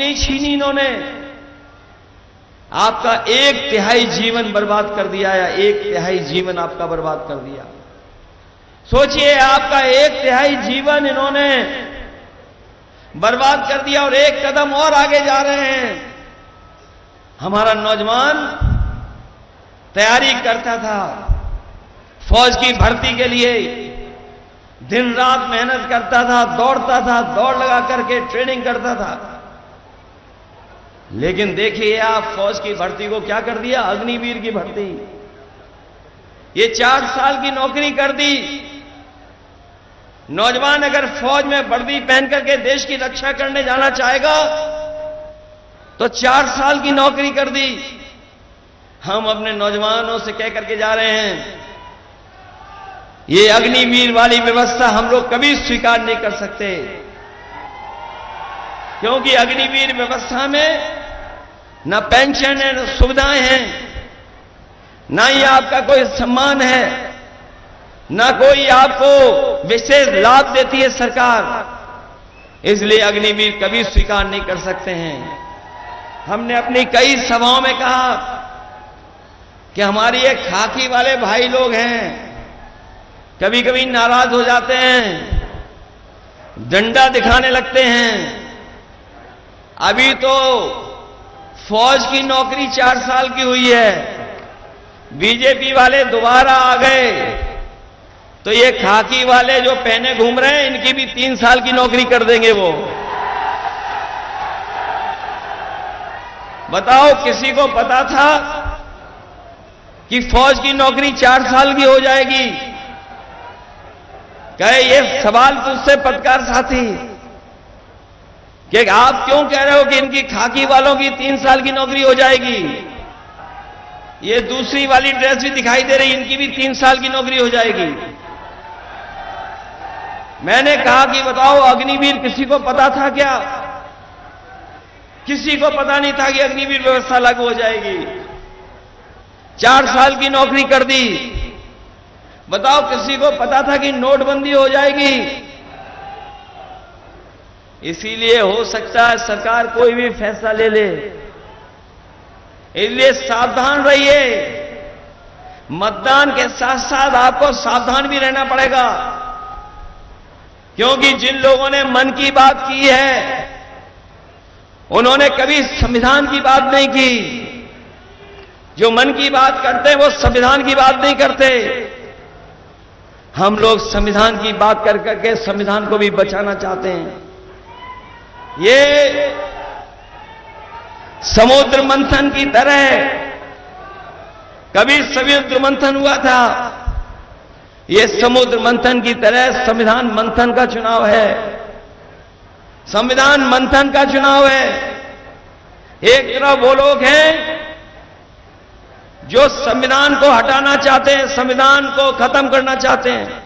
नहीं छीनी इन्होंने, आपका 1/3 जीवन बर्बाद कर दिया, या 1/3 जीवन आपका बर्बाद कर दिया। सोचिए, आपका 1/3 जीवन इन्होंने बर्बाद कर दिया और एक कदम और आगे जा रहे हैं। हमारा नौजवान तैयारी करता था फौज की भर्ती के लिए, दिन रात मेहनत करता था, दौड़ता था, दौड़ लगा करके ट्रेनिंग करता था। लेकिन देखिए आप फौज की भर्ती को क्या कर दिया, अग्निवीर की भर्ती। ये 4 साल की नौकरी कर दी। नौजवान अगर फौज में वर्दी पहन करके देश की रक्षा करने जाना चाहेगा तो 4 साल की नौकरी कर दी। हम अपने नौजवानों से कह करके जा रहे हैं, ये अग्निवीर वाली व्यवस्था हम लोग कभी स्वीकार नहीं कर सकते, क्योंकि अग्निवीर व्यवस्था में न पेंशन है, न सुविधाएं हैं, ना ही आपका कोई सम्मान है, ना कोई आपको विशेष लाभ देती है सरकार। इसलिए अग्निवीर कभी स्वीकार नहीं कर सकते हैं। हमने अपनी कई सभाओं में कहा कि हमारी ये खाकी वाले भाई लोग हैं, कभी कभी नाराज हो जाते हैं, डंडा दिखाने लगते हैं। अभी तो फौज की नौकरी 4 साल की हुई है, बीजेपी वाले दोबारा आ गए तो ये खाकी वाले जो पहने घूम रहे हैं, इनकी भी 3 साल की नौकरी कर देंगे वो। बताओ, किसी को पता था कि फौज की नौकरी 4 साल की हो जाएगी? कहे ये सवाल तुझसे पत्रकार साथी कि आप क्यों कह रहे हो कि इनकी खाकी वालों की 3 साल की नौकरी हो जाएगी? ये दूसरी वाली ड्रेस भी दिखाई दे रही, इनकी भी 3 साल की नौकरी हो जाएगी। मैंने कहा कि बताओ, अग्निवीर किसी को पता था क्या? किसी को पता नहीं था कि अग्निवीर व्यवस्था लागू हो जाएगी। 4 साल की नौकरी कर दी। बताओ, किसी को पता था कि नोटबंदी हो जाएगी? इसीलिए हो सकता है सरकार कोई भी फैसला ले ले, इसलिए सावधान रहिए। मतदान के साथ साथ आपको सावधान भी रहना पड़ेगा, क्योंकि जिन लोगों ने मन की बात की है उन्होंने कभी संविधान की बात नहीं की। जो मन की बात करते हैं वो संविधान की बात नहीं करते। हम लोग संविधान की बात कर करके संविधान को भी बचाना चाहते हैं। ये समुद्र मंथन की तरह कभी समुद्र मंथन हुआ था, ये समुद्र मंथन की तरह संविधान मंथन का चुनाव है। संविधान मंथन का चुनाव है। एक तरफ वो लोग हैं जो संविधान को हटाना चाहते हैं, संविधान को खत्म करना चाहते हैं।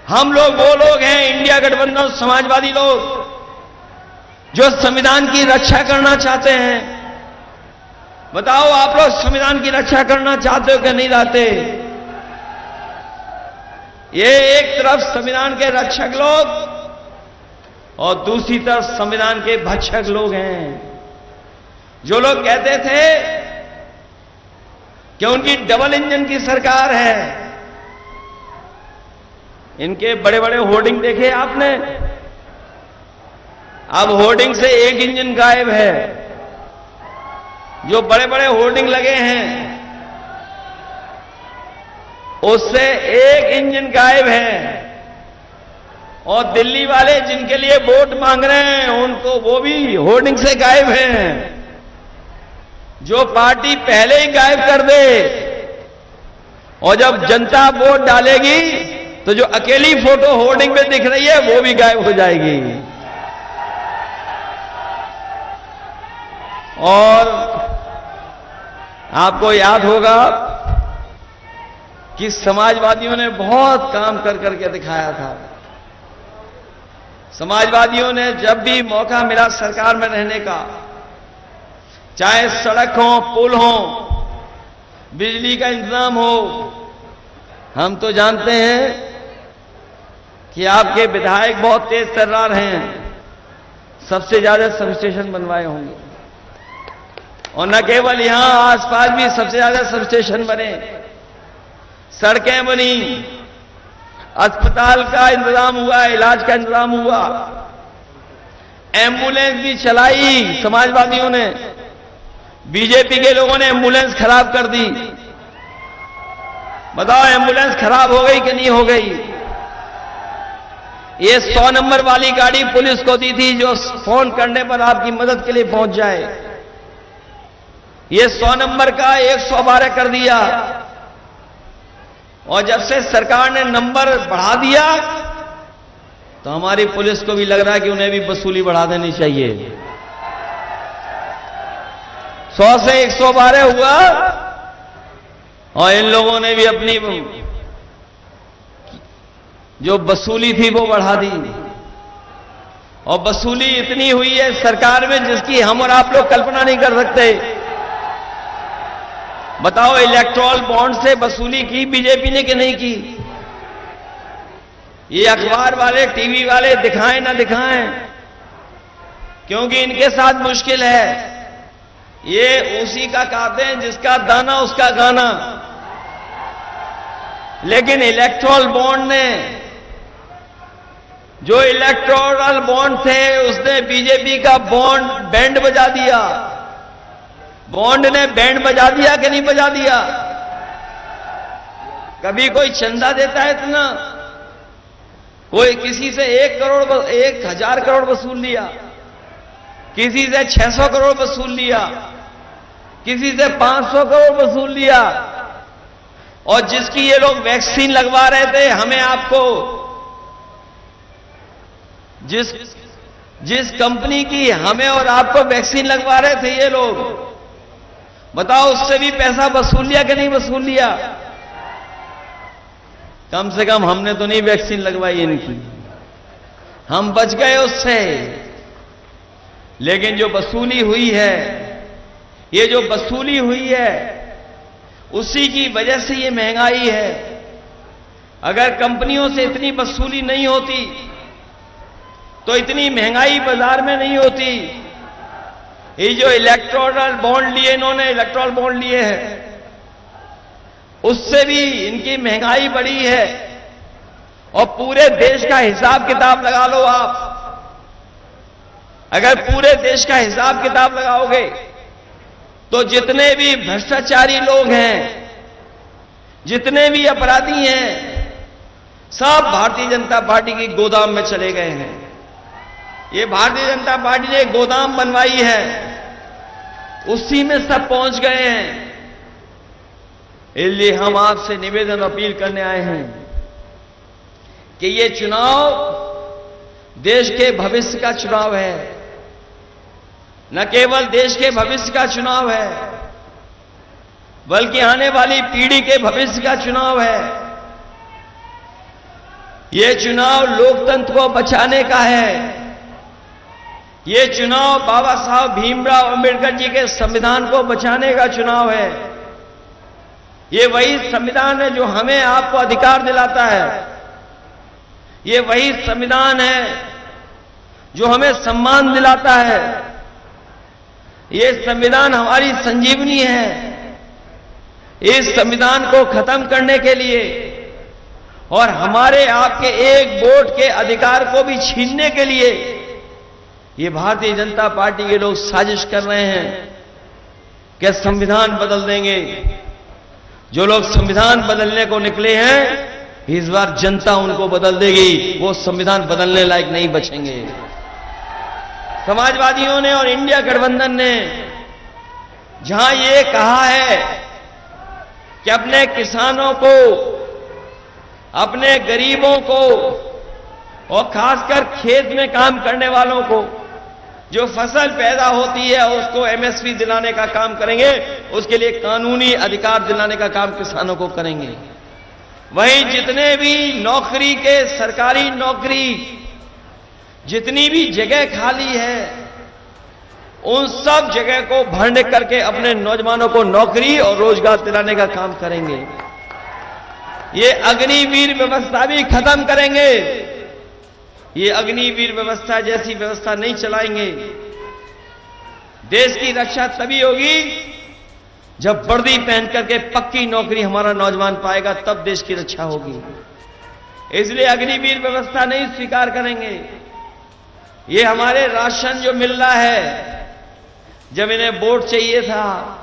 हम लोग वो लोग हैं, इंडिया गठबंधन समाजवादी लोग, जो संविधान की रक्षा करना चाहते हैं। बताओ, आप लोग संविधान की रक्षा करना चाहते हो कि नहीं चाहते? ये एक तरफ संविधान के रक्षक लोग और दूसरी तरफ संविधान के भक्षक लोग हैं। जो लोग कहते थे कि उनकी डबल इंजन की सरकार है, इनके बड़े बड़े होर्डिंग देखे आपने? अब होर्डिंग से एक इंजन गायब है। जो बड़े बड़े होर्डिंग लगे हैं उससे एक इंजन गायब है। और दिल्ली वाले जिनके लिए वोट मांग रहे हैं उनको, वो भी होर्डिंग से गायब हैं। जो पार्टी पहले ही गायब कर दे और जब जनता वोट डालेगी तो जो अकेली फोटो होर्डिंग में दिख रही है वो भी गायब हो जाएगी। और आपको याद होगा कि समाजवादियों ने बहुत काम कर करके दिखाया था। समाजवादियों ने जब भी मौका मिला सरकार में रहने का, चाहे सड़क हो, पुल हो, बिजली का इंतजाम हो, हम तो जानते हैं कि आपके विधायक बहुत तेज तर्रार हैं, सबसे ज्यादा सब स्टेशन बनवाए होंगे, और न केवल यहां आसपास भी सबसे ज्यादा सब स्टेशन बने, सड़कें बनी, अस्पताल का इंतजाम हुआ, इलाज का इंतजाम हुआ, एम्बुलेंस भी चलाई समाजवादियों ने, बीजेपी के लोगों ने एम्बुलेंस खराब कर दी। बताओ एम्बुलेंस खराब हो गई कि नहीं हो गई? ये 100 नंबर वाली गाड़ी पुलिस को दी थी जो फोन करने पर आपकी मदद के लिए पहुंच जाए, ये 100 नंबर का 112 कर दिया। और जब से सरकार ने नंबर बढ़ा दिया तो हमारी पुलिस को भी लग रहा है कि उन्हें भी वसूली बढ़ा देनी चाहिए। 100 से 112 हुआ और इन लोगों ने भी अपनी जो वसूली थी वो बढ़ा दी, और वसूली इतनी हुई है सरकार में जिसकी हम और आप लोग कल्पना नहीं कर सकते। बताओ इलेक्टोरल बॉन्ड से वसूली की बीजेपी ने कि नहीं की? ये अखबार वाले, टीवी वाले दिखाएं ना दिखाएं, क्योंकि इनके साथ मुश्किल है। ये उसी का कहते हैं जिसका दाना उसका गाना। लेकिन इलेक्टोरल बॉन्ड ने, जो इलेक्टोरल बॉन्ड थे उसने बीजेपी का बॉन्ड बैंड बजा दिया। बॉन्ड ने बैंड बजा दिया कि नहीं बजा दिया? कभी कोई चंदा देता है इतना? कोई किसी से 1,000 करोड़ वसूल लिया, किसी से 600 करोड़ वसूल लिया, किसी से 500 करोड़ वसूल लिया। और जिसकी ये लोग वैक्सीन लगवा रहे थे हमें आपको, जिस कंपनी की हमें और आपको वैक्सीन लगवा रहे थे ये लोग, बताओ उससे भी पैसा वसूल लिया कि नहीं वसूल लिया? कम से कम हमने तो नहीं वैक्सीन लगवाई इनकी, हम बच गए उससे। लेकिन जो वसूली हुई है, ये जो वसूली हुई है उसी की वजह से ये महंगाई है। अगर कंपनियों से इतनी वसूली नहीं होती तो इतनी महंगाई बाजार में नहीं होती। ये जो इलेक्टोरल बॉन्ड लिए इन्होंने, इलेक्टोरल बॉन्ड लिए हैं, उससे भी इनकी महंगाई बढ़ी है। और पूरे देश का हिसाब किताब लगा लो आप, अगर पूरे देश का हिसाब किताब लगाओगे तो जितने भी भ्रष्टाचारी लोग हैं, जितने भी अपराधी हैं, सब भारतीय जनता पार्टी की गोदाम में चले गए हैं। ये भारतीय जनता पार्टी ने गोदाम बनवाई है, उसी में सब पहुंच गए हैं। इसलिए हम आपसे निवेदन अपील करने आए हैं कि ये चुनाव देश के भविष्य का चुनाव है, न केवल देश के भविष्य का चुनाव है बल्कि आने वाली पीढ़ी के भविष्य का चुनाव है। ये चुनाव लोकतंत्र को बचाने का है। ये चुनाव बाबा साहब भीमराव अंबेडकर जी के संविधान को बचाने का चुनाव है। ये वही संविधान है जो हमें आपको अधिकार दिलाता है। ये वही संविधान है जो हमें सम्मान दिलाता है। ये संविधान हमारी संजीवनी है। इस संविधान को खत्म करने के लिए और हमारे आपके एक वोट के अधिकार को भी छीनने के लिए ये भारतीय जनता पार्टी के लोग साजिश कर रहे हैं कि संविधान बदल देंगे। जो लोग संविधान बदलने को निकले हैं, इस बार जनता उनको बदल देगी। वो संविधान बदलने लायक नहीं बचेंगे। समाजवादियों ने और इंडिया गठबंधन ने जहां ये कहा है कि अपने किसानों को, अपने गरीबों को और खासकर खेत में काम करने वालों को जो फसल पैदा होती है उसको एमएसपी दिलाने का काम करेंगे, उसके लिए कानूनी अधिकार दिलाने का काम किसानों को करेंगे। वहीं जितने भी नौकरी के, सरकारी नौकरी जितनी भी जगह खाली है, उन सब जगह को भरने करके अपने नौजवानों को नौकरी और रोजगार दिलाने का काम करेंगे। ये अग्निवीर व्यवस्था भी खत्म करेंगे। ये अग्निवीर व्यवस्था जैसी व्यवस्था नहीं चलाएंगे। देश की रक्षा तभी होगी जब वर्दी पहन करके पक्की नौकरी हमारा नौजवान पाएगा, तब देश की रक्षा होगी। इसलिए अग्निवीर व्यवस्था नहीं स्वीकार करेंगे। ये हमारे राशन जो मिल रहा है, जब इन्हें वोट चाहिए था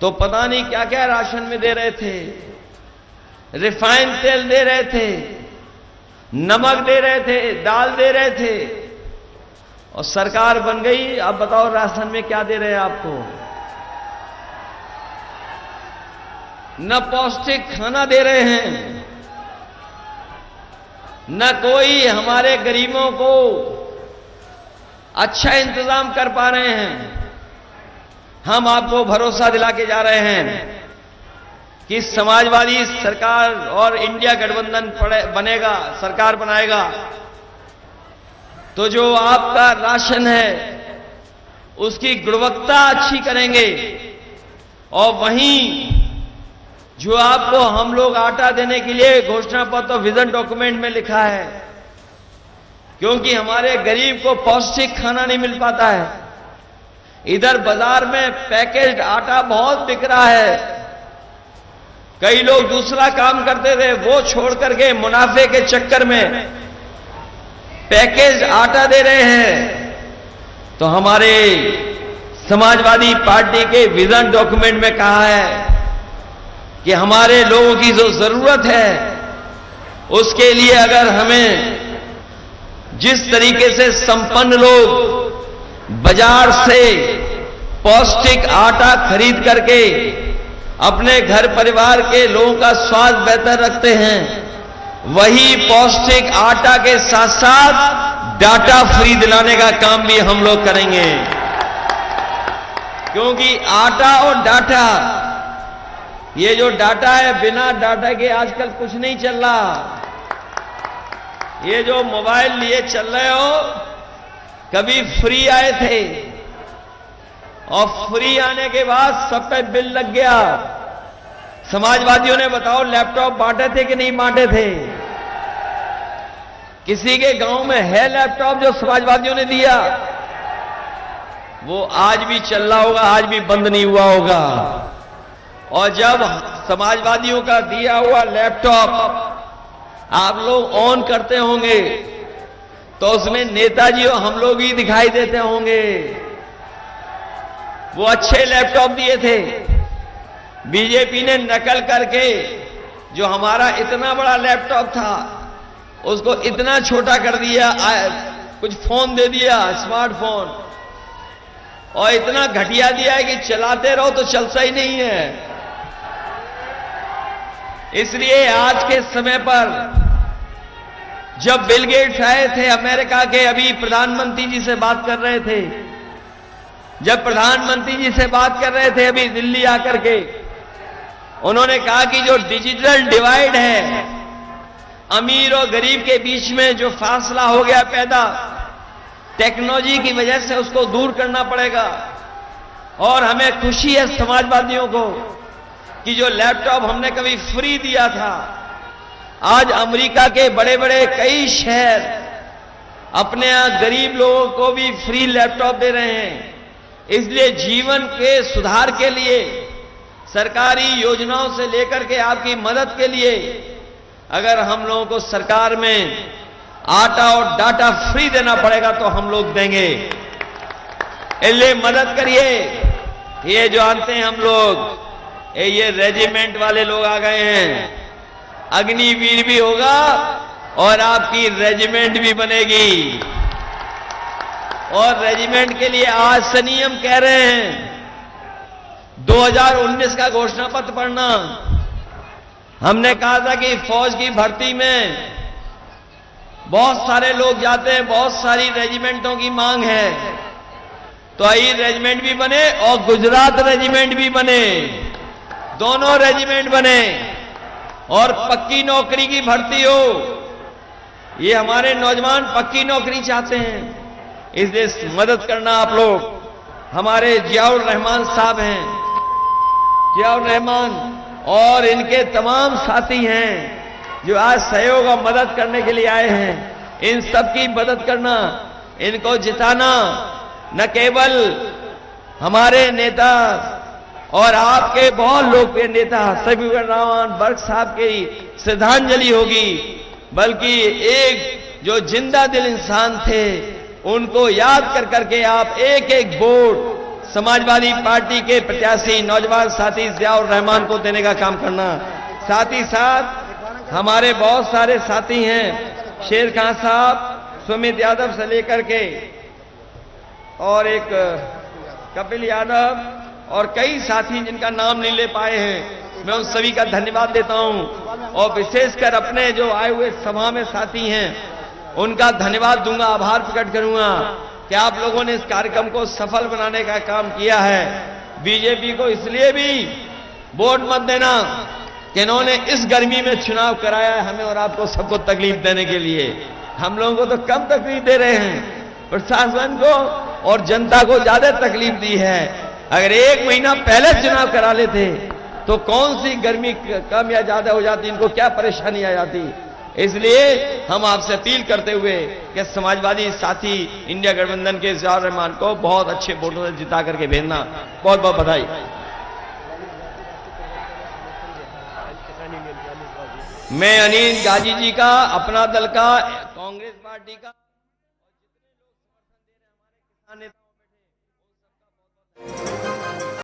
तो पता नहीं क्या क्या राशन में दे रहे थे, रिफाइंड तेल दे रहे थे, नमक दे रहे थे, दाल दे रहे थे, और सरकार बन गई। अब बताओ राशन में क्या दे रहे हैं आपको? न पौष्टिक खाना दे रहे हैं, न कोई हमारे गरीबों को अच्छा इंतजाम कर पा रहे हैं। हम आपको भरोसा दिला के जा रहे हैं कि समाजवादी सरकार और इंडिया गठबंधन बनेगा, सरकार बनाएगा, तो जो आपका राशन है उसकी गुणवत्ता अच्छी करेंगे। और वहीं जो आपको हम लोग आटा देने के लिए घोषणा पत्र विजन डॉक्यूमेंट में लिखा है, क्योंकि हमारे गरीब को पौष्टिक खाना नहीं मिल पाता है। इधर बाजार में पैकेज्ड आटा बहुत बिक रहा है। कई लोग दूसरा काम करते थे, वो छोड़ करके मुनाफे के चक्कर में पैकेज्ड आटा दे रहे हैं। तो हमारे समाजवादी पार्टी के विजन डॉक्यूमेंट में कहा है कि हमारे लोगों की जो जरूरत है उसके लिए अगर हमें जिस तरीके से संपन्न लोग बाजार से पौष्टिक आटा खरीद करके अपने घर परिवार के लोगों का स्वास्थ्य बेहतर रखते हैं, वही पौष्टिक आटा के साथ साथ डाटा फ्री दिलाने का काम भी हम लोग करेंगे। क्योंकि आटा और डाटा, ये जो डाटा है, बिना डाटा के आजकल कुछ नहीं चल रहा। ये जो मोबाइल लिए चल रहे हो, कभी फ्री आए थे और फ्री आने के बाद सब पे बिल लग गया। समाजवादियों ने बताओ लैपटॉप बांटे थे कि नहीं बांटे थे? किसी के गांव में है लैपटॉप जो समाजवादियों ने दिया? वो आज भी चल रहा होगा, आज भी बंद नहीं हुआ होगा। और जब समाजवादियों का दिया हुआ लैपटॉप आप लोग ऑन करते होंगे तो उसमें नेताजी और हम लोग ही दिखाई देते होंगे। वो अच्छे लैपटॉप दिए थे, बीजेपी ने नकल करके जो हमारा इतना बड़ा लैपटॉप था उसको इतना छोटा कर दिया, कुछ फोन दे दिया, स्मार्टफोन, और इतना घटिया दिया है कि चलाते रहो तो चलता ही नहीं है। इसलिए आज के समय पर जब बिल गेट्स आए थे अमेरिका के, अभी प्रधानमंत्री जी से बात कर रहे थे, जब प्रधानमंत्री जी से बात कर रहे थे अभी दिल्ली आकर के, उन्होंने कहा कि जो डिजिटल डिवाइड है, अमीर और गरीब के बीच में जो फासला हो गया पैदा टेक्नोलॉजी की वजह से, उसको दूर करना पड़ेगा। और हमें खुशी है समाजवादियों को कि जो लैपटॉप हमने कभी फ्री दिया था, आज अमेरिका के बड़े बड़े कई शहर अपने यहां गरीब लोगों को भी फ्री लैपटॉप दे रहे हैं। इसलिए जीवन के सुधार के लिए, सरकारी योजनाओं से लेकर के आपकी मदद के लिए, अगर हम लोगों को सरकार में आटा और डाटा फ्री देना पड़ेगा तो हम लोग देंगे। इसलिए मदद करिए। ये जो आते हैं हम लोग, ये रेजिमेंट वाले लोग आ गए हैं, अग्निवीर भी होगा और आपकी रेजिमेंट भी बनेगी। और रेजिमेंट के लिए आज से नियम कह रहे हैं, 2019 का घोषणा पत्र पढ़ना। हमने कहा था कि फौज की भर्ती में बहुत सारे लोग जाते हैं, बहुत सारी रेजिमेंटों की मांग है, तो आई रेजिमेंट भी बने और गुजरात रेजिमेंट भी बने, दोनों रेजिमेंट बने और पक्की नौकरी की भर्ती हो। ये हमारे नौजवान पक्की नौकरी चाहते हैं, इसलिए मदद करना आप लोग। हमारे जियाउर रहमान साहब हैं, जियाउर रहमान और इनके तमाम साथी हैं जो आज सहयोग और मदद करने के लिए आए हैं। इन सब की मदद करना, इनको जिताना, न केवल हमारे नेता और आपके बहुत लोकप्रिय नेता सफीउर रहमान बर्क साहब की श्रद्धांजलि होगी, बल्कि एक जो जिंदा दिल इंसान थे उनको याद कर करके आप एक एक वोट समाजवादी पार्टी के प्रत्याशी नौजवान साथी जियाउर रहमान को देने का काम करना। साथ ही साथ हमारे बहुत सारे साथी हैं, शेर खान साहब, सुमित यादव से लेकर के और एक कपिल यादव और कई साथी जिनका नाम नहीं ले पाए हैं, मैं उन सभी का धन्यवाद देता हूं। और विशेषकर अपने जो आए हुए सभा में साथी हैं उनका धन्यवाद दूंगा, आभार प्रकट करूंगा कि आप लोगों ने इस कार्यक्रम को सफल बनाने का काम किया है। बीजेपी को इसलिए भी वोट मत देना कि इन्होंने इस गर्मी में चुनाव कराया है हमें और आपको सबको तकलीफ देने के लिए। हम लोगों को तो कम तकलीफ दे रहे हैं, प्रशासन को और जनता को ज्यादा तकलीफ दी है। अगर एक महीना पहले चुनाव करा लेते तो कौन सी गर्मी कम या ज्यादा हो जाती, इनको क्या परेशानी आ जाती। इसलिए हम आपसे अपील करते हुए कि समाजवादी साथी इंडिया गठबंधन के जियाउर रहमान को बहुत अच्छे वोटों से जिता करके भेजना। बहुत बहुत बधाई। मैं अनिल गाजी जी का, अपना दल का, कांग्रेस पार्टी का और जितने लोग समर्थन दे रहे हैं हमारे किसान नेताओं बैठे,